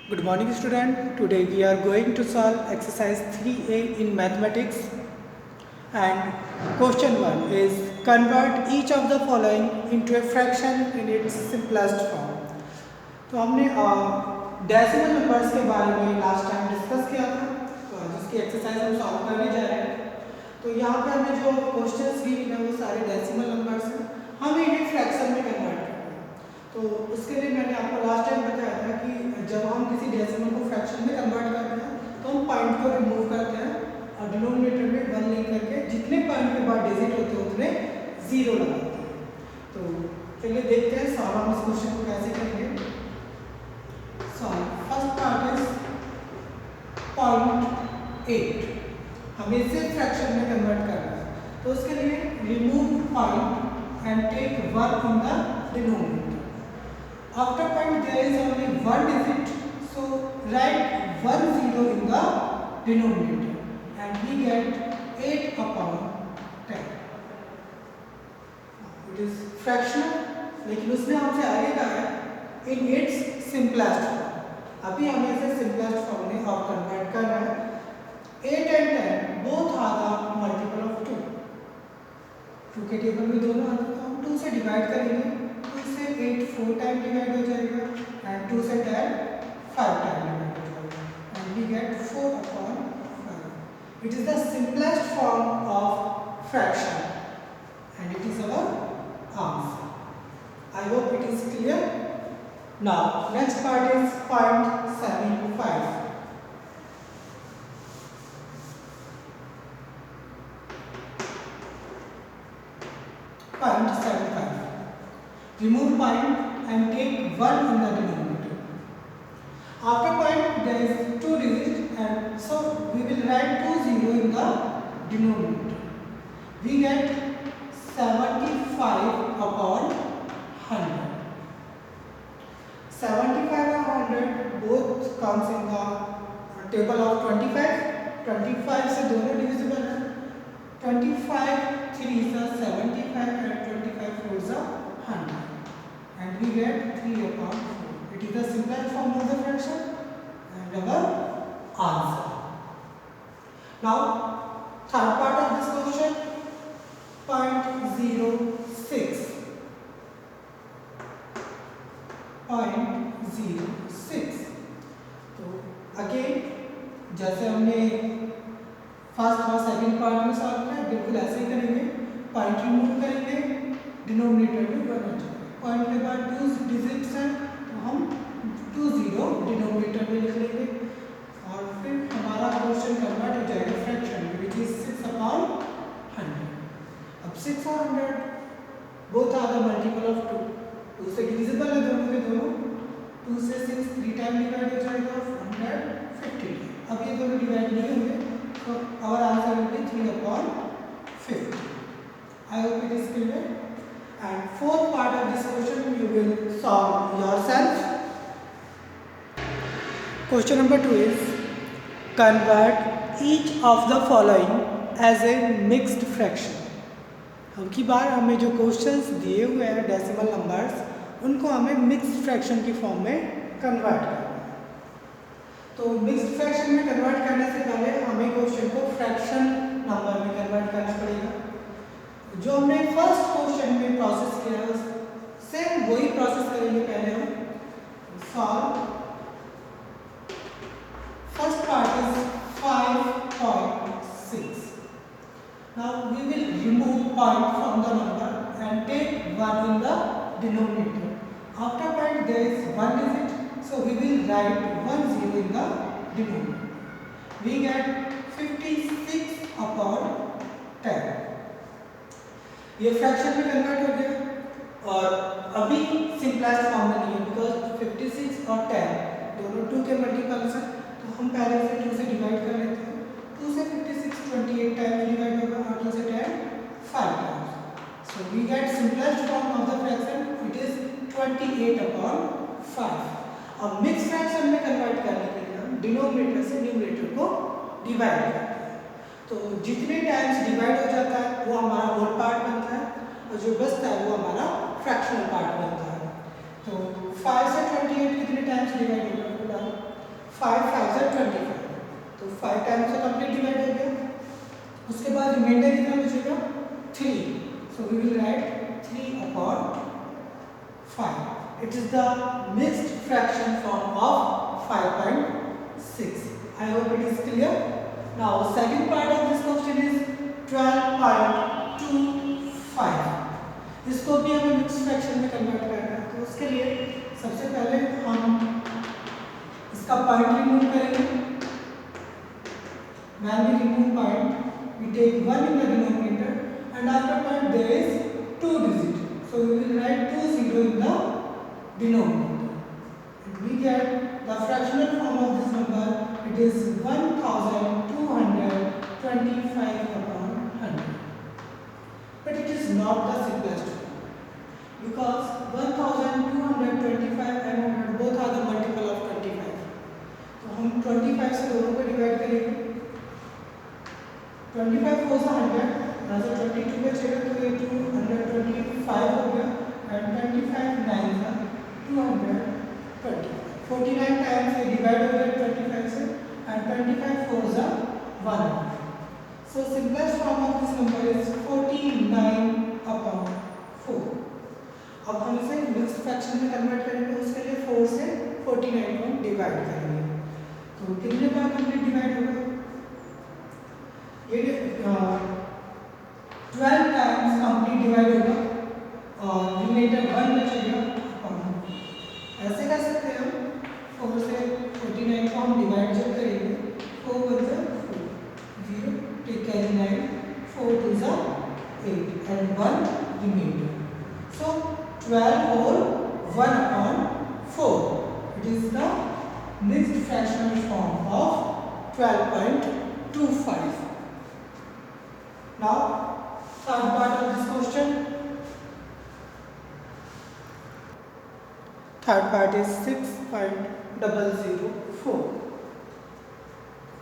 Good morning student. Today we are going to solve exercise 3A in mathematics and question 1 is convert each of the following into a fraction in its simplest form. तो हमने decimal numbers के बारे में last time discuss किया था, तो आज इसकी एक्सरसाइज हम सॉल्व करने जा रहे हैं। तो यहाँ पे हमें जो क्वेश्चंस गिवन है वो सारे डेसिमल नंबर्स हैं, हमें इन्हें फ्रैक्शन में कन्वर्ट करना है। तो उसके लिए मैंने आपको लास्ट टाइम बताया था कि जब हम किसी डेसिमल को फ्रैक्शन में कन्वर्ट करते हैं तो हम पॉइंट को रिमूव करते हैं और डिनोमिनेटर में 1 लिख करके जितने पॉइंट के बाद डिजिट होते हैं उतने 0 लगाते हैं। तो चलिए देखते हैं सॉल्व हम इस क्वेश्चन को कैसे करेंगे। सॉल्व फर्स्ट पार्ट इज 0.8, हमें इसे फ्रैक्शन में कन्वर्ट करना है। तो उसके लिए remove point and take 1 in the denominator. After point there is only one digit, so write 1 0 in the denominator and we get 8 upon 10. It is fractional, लेकिन उसने हमसे आगे कहा है in its simplest form। अभी हमें इसे simplest form में और कन्वर्ट करना है। 8 and 10 both are the multiple of 2। 2 के टेबल में दोनों आते हैं तो हम 2 से डिवाइड करेंगे। 8 4 टाइम डिवाइड हो जाएगा एंड 2 से 10 5 टाइम डिवाइड हो जाएगा and we get 4 upon 5। It is the simplest form of fraction and it is our answer. I hope it is clear. Now next part is 0.75। Remove point and take 1 in the denominator. After point there is 2 digits and so we will write 2 0 in the denominator. We get 75 upon 100. 75 and 100 both comes in the table of 25. 25 से दोनों divisible है। 25 3 is 75 and 25 4 is 100 and we get 3 upon 4. It is the simplest form of the fraction and our answer. Now third part of this question 0.06. 0.06 तो again जैसे हमने first और second part में solve किया बिल्कुल ऐसे ही करेंगे। पॉइंट रिमूव करेंगे, डिनोमिनेटर में 1 हो जाएगा। पॉइंट के बाद 2 डिजिट्स हैं तो हम 2 0 डिनोमिनेटर में लिख लेंगे और फिर हमारा क्वेश्चन कन्वर्ट हो जाएगा फ्रैक्शन में विच इज 6 upon 100। अब 6 और 100 both are the multiple of 2। 2 से डिविजिबल है दोनों के दोनों। 2 से 6 3 टाइम डिवाइड हो जाएगा 150। अब ये दोनों डिवाइड नहीं होंगे तो our answer will be 3 upon 50. I hope it is clear. And fourth part of this question you will solve yourself. Question number 2 is convert each of the following as a mixed fraction. अब की बार हमें जो questions दिए हुए हैं decimal numbers उनको हमें mixed fraction की फॉर्म में कन्वर्ट करना है। तो मिक्स्ड फ्रैक्शन में कन्वर्ट करने से पहले हमें क्वेश्चन को फ्रैक्शन नंबर में कन्वर्ट करना पड़ेगा। जो हमने फर्स्ट क्वेश्चन में प्रोसेस किया है सेम वही प्रोसेस करेंगे। पहले हम solve first part is 5.6। Now we will remove point from the number and take 1 in the denominator. After point there is 1 digit so we will write 1 0 in the denominator. We get 56 upon 10। ये fraction में convert हो गया और अभी simplest form में नहीं है because 56 और 10 दोनों 2 के मल्टीपल्स हैं तो हम पहले से 2 से डिवाइड कर लेते हैं। 2 से 56 28 टाइम्स डिवाइड होगा और 2 से 10 5 times. So we get simplest form of the fraction it is 28 upon 5। अब मिक्स फ्रैक्शन में कन्वर्ट करने के लिए हम डिनोमिनेटर से न्यूमरेटर को डिवाइड करते हैं। तो जितने टाइम्स डिवाइड हो जाता है वो हमारा होल पार्ट बनता है और जो बचता है वो हमारा फ्रैक्शनल पार्ट बनता है। तो 5 से 28 कितने टाइम्स डिवाइड होगा? 5 5 जा 25, तो 5 टाइम्स से कंप्लीट डिवाइड हो गया। उसके बाद रिमाइंडर कितना बचेगा 3, so we will write 3 upon 5. It is the mixed fraction form of 5.6. I hope it is clear. Now second part of this question is 12.25. इसको भी हमें मिक्स्ड फ्रैक्शन में कन्वर्ट करना है, तो उसके लिए सबसे पहले हम इसका पॉइंट रिमूव करेंगे. When we remove point, we take 1 in the denominator and after point there is 2 digit. So we will write 2 0 in the denominator. And we get the fractional form of this number. It is 1225 upon 100. But it is not the simplest form, because 1225 and 100 both are the multiple of 25. तो हम 25 से दोनों को divide करेंगे. 25 4 से 100, यहाँ से 22 बचेगा तो ये 225 हो गया एंड 25 9 का 220. 49 टाइम्स ये डिवाइड हो गया 25 से एंड 25 4 जा 100. So simplest form of this number is 49 upon 4. अब हम इसे मिक्स्ड फ्रैक्शन में कन्वर्ट करेंगे, उसके लिए 4 से 49 को डिवाइड करेंगे. तो कितने बार कंप्लीट डिवाइड होगा? ये 12 टाइम्स कंप्लीट डिवाइड होगा और रिमाइंडर 1 बचेगा. ऐसे कर सकते हैं हम, 4 से 49 को हम डिवाइड जब करेंगे 4 1 जा 4, 0 take carry 9, 4 2 जा 8 and 1 remainder. So 12 or 1 upon 4. It is the mixed fractional form of 12.25. Now third part of this question. Third part is 6.004.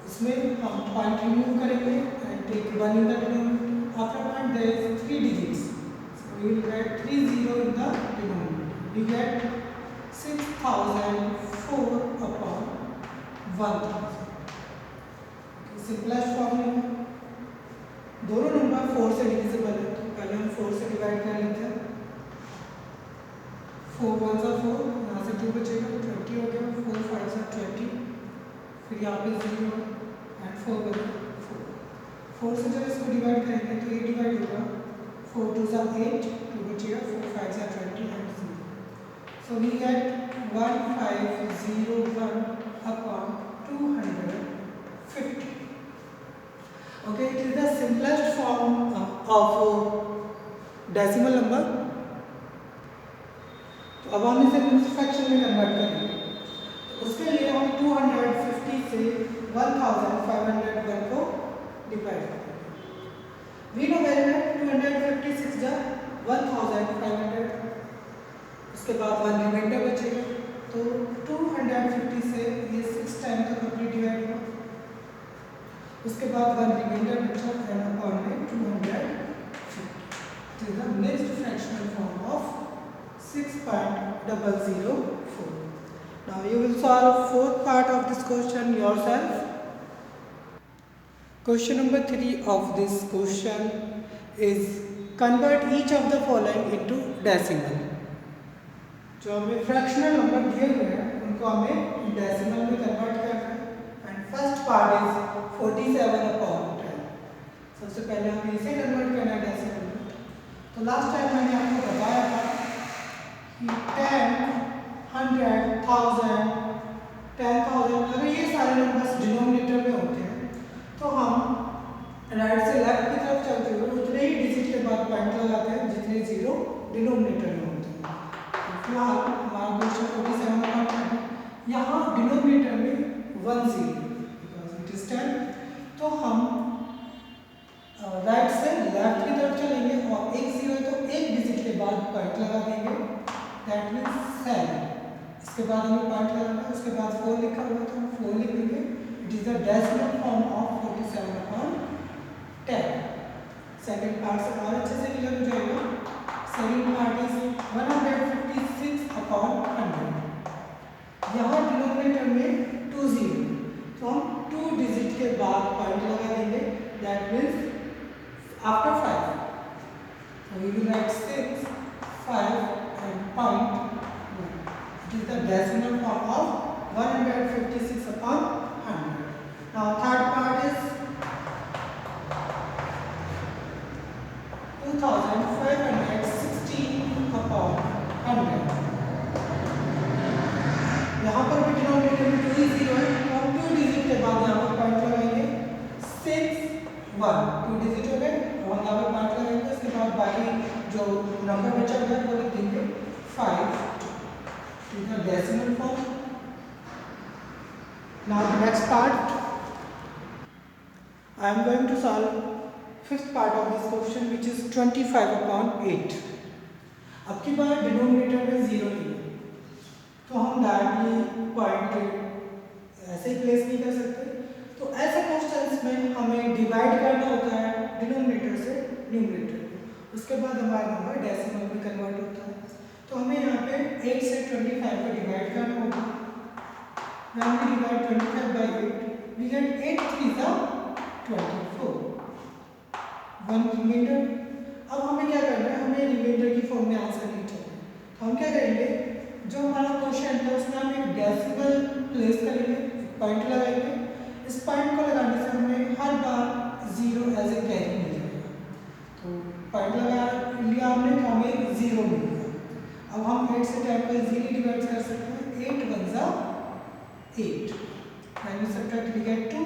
इसमें हम पॉइंट रिमूव करेंगे and take 1 in the denominator. After point there is 3 digits, so we will write 30 in the denominator. We get 6004 upon 1000. Simplest form में दोनों number 4 से divisible है, तो पहले हम 4 से डिवाइड कर लेते हैं. 4 1 जा 4, यहाँ से 2 बचेगा 20 हो गया. 4 5 जा 20, फिर यहाँ पे 0 एंड 4 बचेगा 4. 4 से जब इसको डिवाइड करेंगे तो ये डिवाइड होगा 4 2 जा 8, 2 बचेगा 4 5 जा 20 and 0. So we get 1501 upon 250. Okay, it is the simplest form of decimal number. तो अब हम इसे मिक्स्ड फ्रैक्शन में कन्वर्ट करेंगे, तो उसके लिए हम 250 से 1501 को डिवाइड करेंगे. वी नो वेरी वेल 256 जा 1500, उसके बाद 1 रिमाइंडर बचेगा, तो 250 से ये 6 टाइम तक कंप्लीट डिवाइड होगा. उसके बाद 1 रिमाइंडर बचा एंड अपॉन में 250. It is the mixed fractional form of 6.004. Now you will solve fourth part of this question yourself. Question number 3 of this question is convert each of the following into decimal. जो हमें fractional number दिए हुए हैं उनको हमें decimal में convert करना है. And first part is 47 upon 10. सबसे पहले हमें इसे कन्वर्ट करना है डेसिमल में. तो लास्ट टाइम मैंने आपको बताया था कि 10 100 1000 10,000 अगर ये सारे नंबर्स डिनोमिनेटर में होते हैं तो हम राइट से लेफ्ट की तरफ चलते हुए उतने ही डिजिट के बाद पॉइंट लगाते हैं जितने जीरो डिनोमिनेटर में होते हैं. फिलहाल हमारा क्वेश्चन 47 अपॉन 10 है. यहाँ डिनोमिनेटर में 1 0 बिकॉज इट इज 10, तो हम राइट से लेफ्ट की तरफ चलेंगे और एक 0 है तो एक डिजिट के बाद पॉइंट लगा देंगे, दैट मीन्स 7. इसके बाद हमें पॉइंट लगाना है, उसके बाद 4 लिखा हुआ है तो हम 4 लिख देंगे. It is the decimal form of 47 upon 10. Second part से और अच्छे से क्लियर हो जाएगा. Second part is 156 upon 100. यहाँ डिनोमिनेटर में 2 0 will write 6, 5 and point 1. It is the decimal form of 156 upon 100. Now third part is 2516 upon 100. यहाँ पर भी डिनोमिनेटर में 2 ही 0 है, और 2 डिजिट के बाद यहाँ पर पॉइंट लगाएंगे 6 1 2 डिजिट हो गए, और हम यहाँ पर पॉइंट लगाएंगे। उसके बाद बाकी जो नंबर बचा हुआ है वो लिख देंगे 5 to the decimal form. Now the next part, I am going to solve fifth part of this question, which is 25 upon 8. अब की बार डिनोमिनेटर में 0 नहीं है, तो हम डायरेक्टली पॉइंट ऐसे ही प्लेस नहीं कर सकते। तो ऐसे क्वेश्चंस में हमें डिवाइड करना होता है डिनोमिनेटर से न्यूमरेटर को, उसके बाद हमारा नंबर डेसिमल में कन्वर्ट होता है। तो हमें यहाँ पे 8 से 25 को डिवाइड करना होगा। When we divide 25 by 8, we get 8 3s are 24. One remainder. अब हमें क्या करना है, हमें रिमाइंडर की फॉर्म में आंसर नहीं चाहिए, तो हम क्या करेंगे, जो हमारा क्वेश्चन है उसमें हम एक डेसिमल प्लेस करेंगे, एक पॉइंट लगाएंगे। इस पॉइंट को लगाने से हमें हर बार 0 एज ए कैरी मिल जाएगा। तो पॉइंट लगा लिया हमने, तो हमें 0 मिल गया। अब हम 8 से 10 को इजीली डिवाइड कर सकते हैं। 8 1 जा 8, when we subtract we get 2।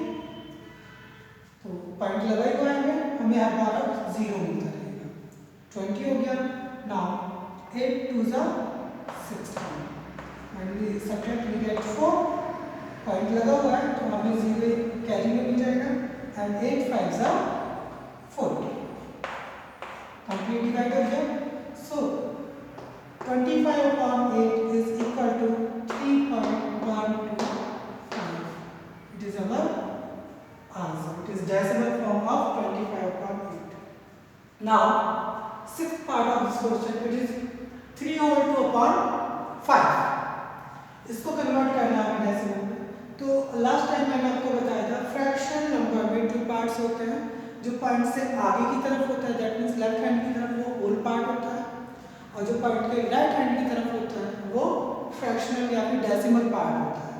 तो पॉइंट लगाए हुआ है हमें हर बार 0 मिलता रहेगा। 20 हो गया। नाउ 8 2 जा 16, when we subtract we get 4। Point लगा हुआ है तो हमें 0 कैरी में मिल जाएगा, एंड 8 5 जा 40। कंप्लीट डिवाइड हो गया। सो 25 upon 8 is equal to 3.125. It is our answer. It is decimal form of 25 upon 8. Now, sixth part of this question, it is 3 over 2 upon 5. इसको कन्वर्ट करना है हमें डेसिमल में। तो लास्ट टाइम मैंने आपको बताया था फ्रैक्शन नंबर में 2 पार्ट्स होते हैं। जो पॉइंट से आगे की तरफ होता है, दैट मीन्स लेफ्ट हैंड की तरफ, वो होल पार्ट होता है, और जो पॉइंट के राइट हैंड की तरफ होता है वो फ्रैक्शनल या फिर डेसिमल पार्ट होता है।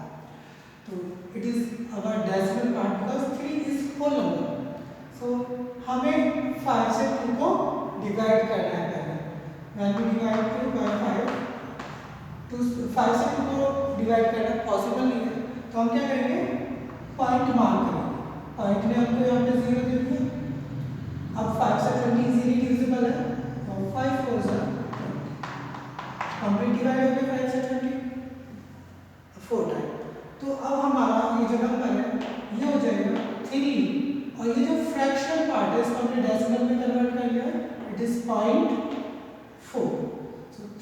तो it is our decimal part because 3 is whole number. So हमें 5 से 2 को डिवाइड करना है पहले। व्हेन वी डिवाइड 2 by 5, तो 5 से 2 को डिवाइड करना पॉसिबल नहीं है, तो हम क्या करेंगे, पॉइंट मान करेंगे। पॉइंट ने हमको यहाँ पे 0 दे दिया। अब 5 से 20 इजीली डिविजिबल है, तो 5 4 जा कंप्लीट डिवाइड हो गया 5 से 20 4 टाइम। तो अब हमारा ये जो नंबर है ये हो जाएगा 3, और ये जो फ्रैक्शनल पार्ट है इसको हमने डेसिमल में कन्वर्ट कर लिया, it is 0.4। So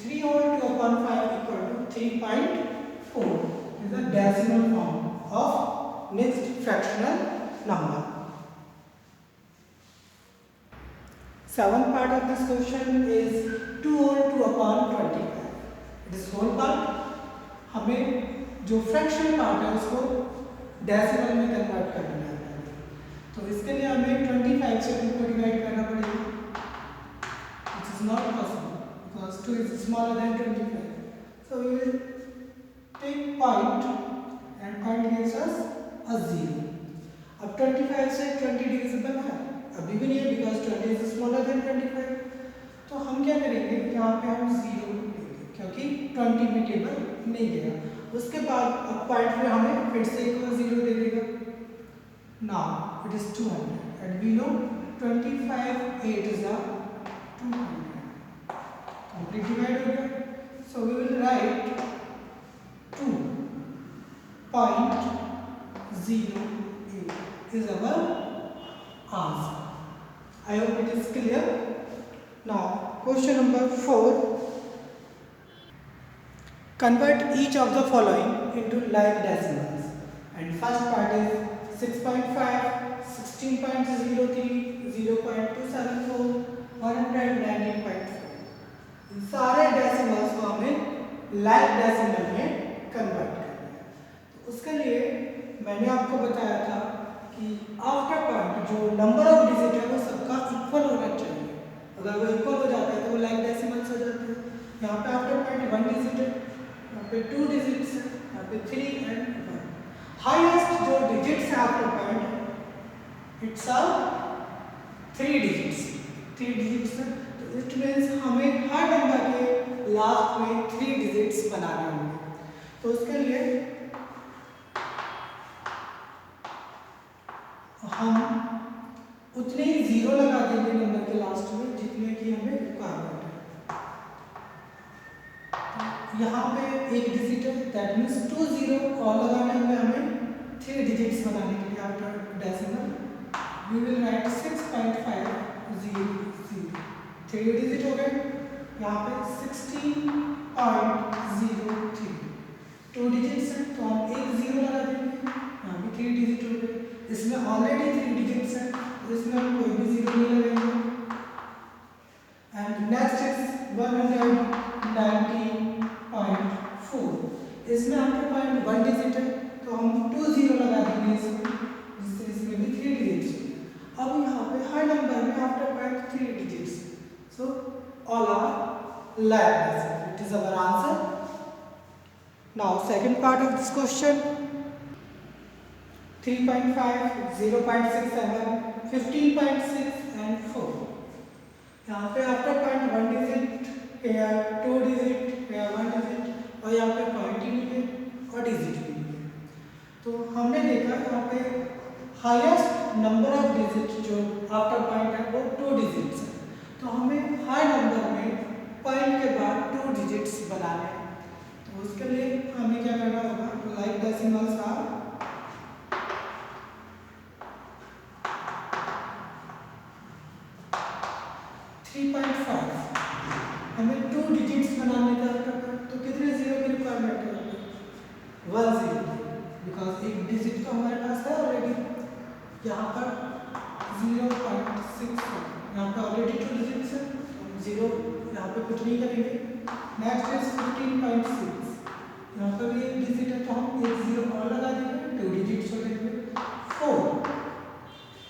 3 over 2 upon 5 equal to 3.4 is the decimal form of next fractional number. Seventh part of this question is 2 over 2 upon 25. It is whole part. हमें जो fractional part है उसको decimal में convert करना है। तो इसके लिए हमें 25 से 2 को डिवाइड करना पड़ेगा, which is not possible because 2 is smaller than 25. So we will take point and point gives us a 0. अब 25 से 20 डिविजिबल है, अभी भी नहीं है बिकॉज 20 इज स्मॉलर देन 25। तो हम क्या करेंगे, यहाँ पे हम 0 लेंगे क्योंकि 20 में टेबल नहीं गया। उसके बाद अब पॉइंट पे हमें फिर से एक 0 दे देगा। Now it is 200 and we know 25 8 is 200। Complete divide हो गया। So we will write 2.08 is our answer. I hope it is clear. Now question number 4. Convert each of the following into like decimals. And first part is 6.5, 16.03, 0.274, 119.4. सारे decimals को हमें like decimal में convert करना है। तो उसके लिए मैंने आपको बताया था कि आफ्टर पॉइंट जो नंबर ऑफ डिजिट है वो सबका इक्वल होना चाहिए। अगर वो इक्वल हो जाता है तो वो लाइक डेसिमल्स हो जाते हैं। यहाँ पे आफ्टर पॉइंट 1 डिजिट है, यहाँ पे 2 डिजिट्स है, यहाँ पे 3 एंड 1। हाईएस्ट जो डिजिट्स है after point it's are 3 digits, 3 digits है। तो इट मीन्स हमें हर नंबर के लास्ट में 3 डिजिट्स बनाने होंगे। तो उसके लिए हम उतने ही जीरो लगा देंगे नंबर के लास्ट में जितने की हमें रिक्वायरमेंट है। तो यहाँ पे एक डिजिट है, दैट मीन्स 2 जीरो और लगाने होंगे हमें 3 डिजिट्स बनाने के लिए after decimal. We will write 6.500, 3 digit हो गए। यहाँ पे 16.03, 2 डिजिट्स है तो हम एक जीरो लगा देंगे, यहाँ भी 3 डिजिट हो गए। इसमें ऑलरेडी 3 डिजिट्स हैं तो इसमें हम कोई भी जीरो नहीं लगाएंगे। एंड नेक्स्ट इज 190.4, इसमें आपके पॉइंट 1 डिजिट है तो हम 2 जीरो लगा देंगे इसमें, जिससे इसमें भी 3 डिजिट्स। अब यहाँ पे हर नंबर में after point 3 digits, so all are like this. It is our answer. Now second part of this question, 3.5, 0.67, 15.6 and 4। यहाँ पे after point 1 digit, here 2 digit, here 1 digit और यहाँ पे पॉइंट ही नहीं है और डिजिट भी नहीं है। तो हमने देखा यहाँ पे हाईएस्ट नंबर ऑफ डिजिट जो आफ्टर पॉइंट है वो 2 डिजिट्स है। तो हमें हर नंबर में पॉइंट के बाद 2 डिजिट्स बनाने हैं। तो उसके लिए हमें क्या करना होगा, लाइक डेसिमल्स आर 3.5, हमें 2 डिजिट्स बनाने का तो कितने जीरो की रिक्वायरमेंट है, 1 जीरो, बिकॉज एक डिजिट तो हमारे पास है ऑलरेडी। यहाँ पर 0.6, यहाँ पे ऑलरेडी 2 डिजिट्स है, जीरो यहाँ पे कुछ नहीं करेंगे। नेक्स्ट इज 15.6, यहाँ पर भी एक डिजिट है तो हम एक जीरो और लगा देंगे, 2 डिजिट्स हो जाएंगे। 4,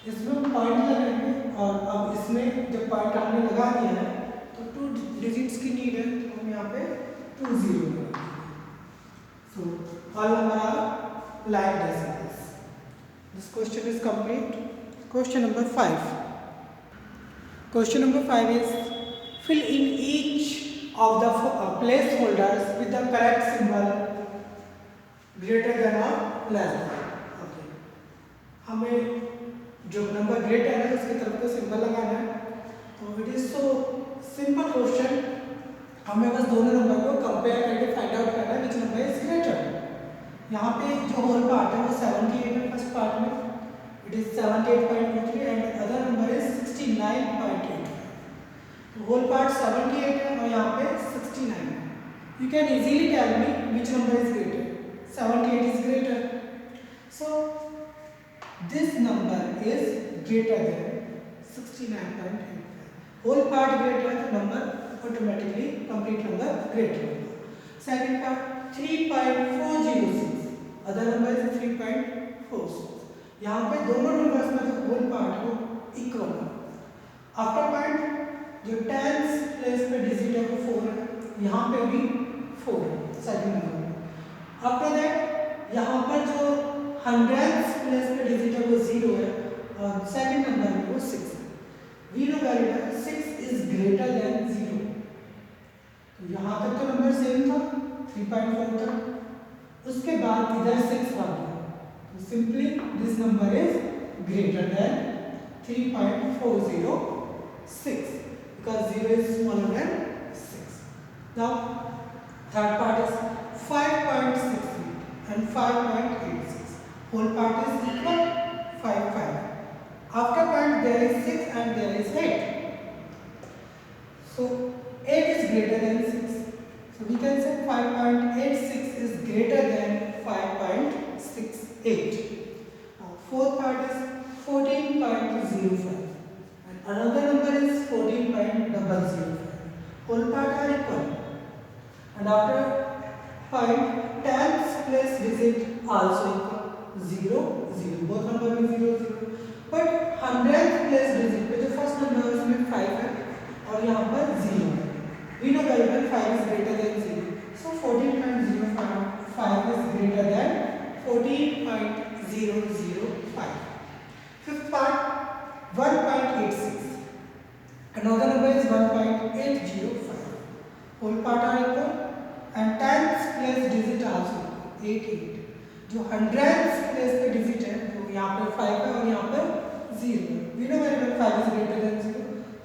इसमें पॉइंट लगाएंगे और अब इसमें जब पॉइंट हमने लगा दिया है तो 2 डिजिट्स की नीड है तो हम यहाँ पे 2 जीरो लगाएंगे। So all number are like this. This question is complete. Question number 5। Question number 5 is fill in each of the placeholders with the correct symbol greater than or less than। okay, हमें जो number greater है उसकी तरफ को symbol लगाना है। तो it is so simple question, हमें बस दोनों नंबर को कंपेयर करके फाइंड आउट करना है विच नंबर इज ग्रेटर। यहाँ पे जो होल पार्ट है वो 78 है फर्स्ट पार्ट में, it is 78.23 and other number is 69.8। तो होल पार्ट 78 है और यहाँ पे 69 है। You can easily tell me which number is greater, 78 is greater, so this number is greater than 69.85. whole part greater, the number automatically complete number greater. Second part 3.406, other number is 3.46. यहाँ पे दोनों numbers में जो whole part है वो equal है। After point जो tens place पे डिजिट है वो 4 है, यहाँ पे भी 4 है सेकंड नंबर में। आफ्टर दैट यहाँ पर जो हंड्रेड्स प्लेस पे डिजिट है वो 0 है और सेकंड नंबर में वो 6 है। We know that 6 is greater than 0। तो यहाँ तक तो नंबर सेम था 3.4 तक, उसके बाद इधर 6 आ गया तो simply this number is greater then 3.406 because 0 is smaller than 6. Now third part is 5.68 and 5.86. Whole part is equal 5. After point there is 6 and there is 8. So 8 is greater than 6. So we can say 5.86 is greater than 5.68. Now fourth part is 14.05 and another number is 14.005. Whole part are equal. And after point tens place digit also equal 0 0, both number में 0 0, but hundredth place digit पे जो first number है उसमें 5 है यहाँ पर 0 है। We know very well 5 is greater than 0. So 14.055 is greater than 14.005. Fifth part 1.86. Another number is 1.805. Whole part are equal and tens place digit also 88. जो hundreds place पे digit है तो यहाँ पर 5 है और यहाँ पर 0 है. We know very well 5 is greater than 0.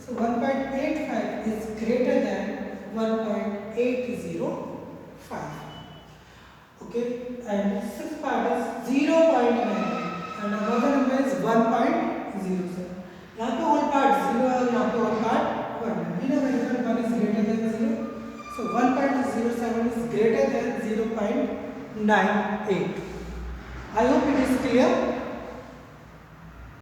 So 1.85 is greater than 1.805. Okay, and sixth part is 0.9 and another number is 1.07. यहाँ पे whole part 0 है और यहाँ पे whole part 1 है. We know very well 1 is greater than 0. So 1.07 is greater than 0.98. I hope it is clear.